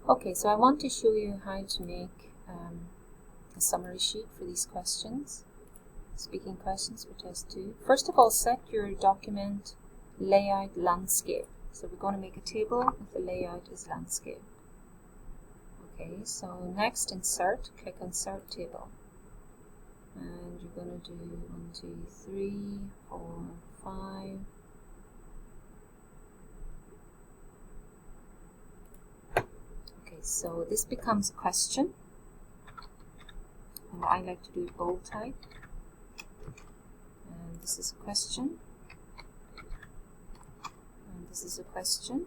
Okay, so I want to show you how to make a summary sheet for these questions, speaking questions for test 2. First of all, set your document layout landscape. So we're going to make a table with the layout as landscape. Okay, so next insert, click insert table. And you're going to do 1, 2, 3, 4, 5. Okay, so this becomes a question. And I like to do bold type. And this is a question. And this is a question.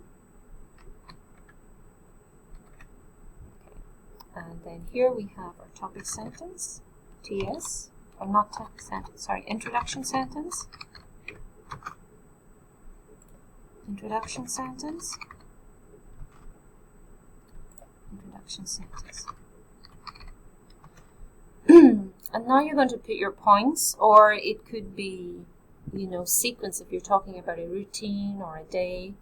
Okay. And then here we have our topic sentence, TS, or not topic sentence, sorry, introduction sentence. Introduction sentence. Introduction sentence. And now you're going to put your points, or it could be, sequence if you're talking about a routine or a day.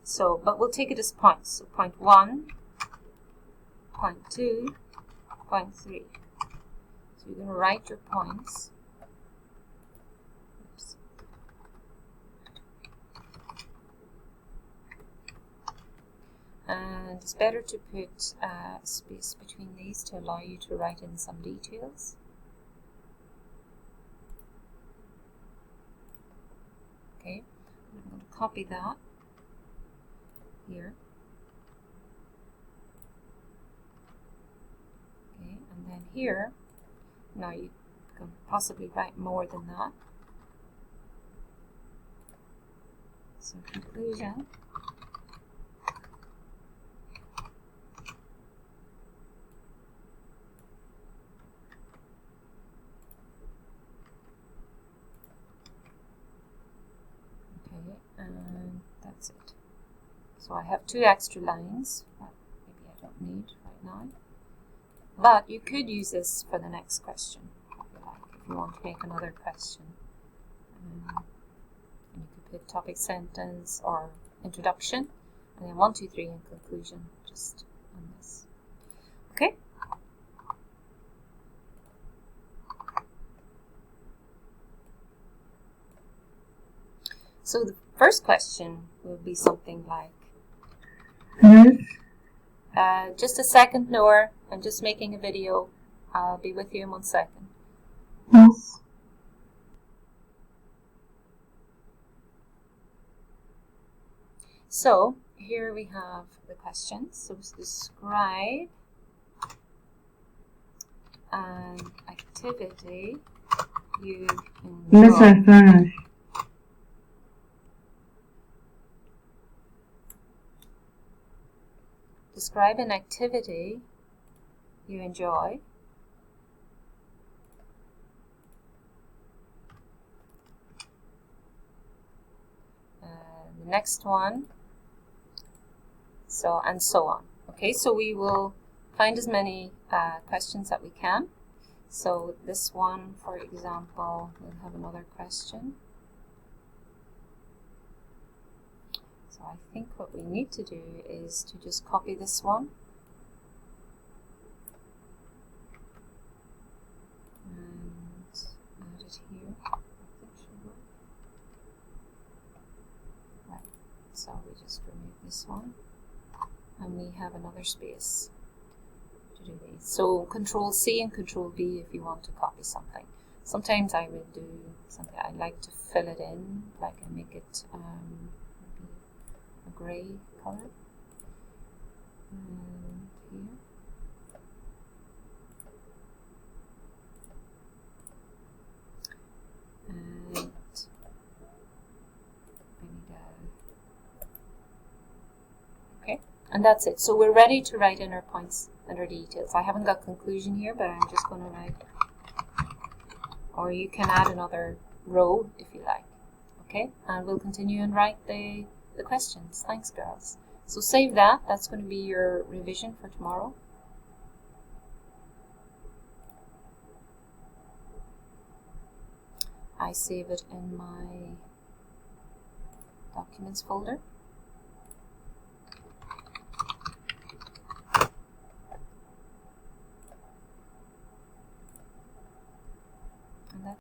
So, but we'll take it as points. So point 1, point 2, point 3. So you're going to write your points. Oops. And it's better to put space between these to allow you to write in some details. Okay, I'm going to copy that here. Okay, and then here, now you can possibly write more than that. So conclusion. Okay, and that's it. So I have 2 extra lines that maybe I don't need right now. But you could use this for the next question, if you want to make another question. And you could put topic sentence or introduction, and then 1, 2, 3 in conclusion, just on this. Okay? So the first question will be something like, just a second, Noor. I'm just making a video. I'll be with you in 1 second. Yes. So here we have the questions. So describe an activity you enjoy. Yes, I finished. Describe an activity you enjoy. The next one. So, and so on. Okay, so we will find as many questions that we can. So this one, for example, we'll have another question. So I think what we need to do is to just copy this one. And add it here. Right, so we just remove this one. And we have another space to do these. So Control C and Control V if you want to copy something. Sometimes I will do something, I like to fill it in, like I make it maybe a grey color. And here. And I need okay, and that's it. So we're ready to write in our points and our details. I haven't got conclusion here, but I'm just going to write, or you can add another row if you like. Okay, and we'll continue and write the questions. Thanks, girls. So save that. That's going to be your revision for tomorrow. I save it in my documents folder.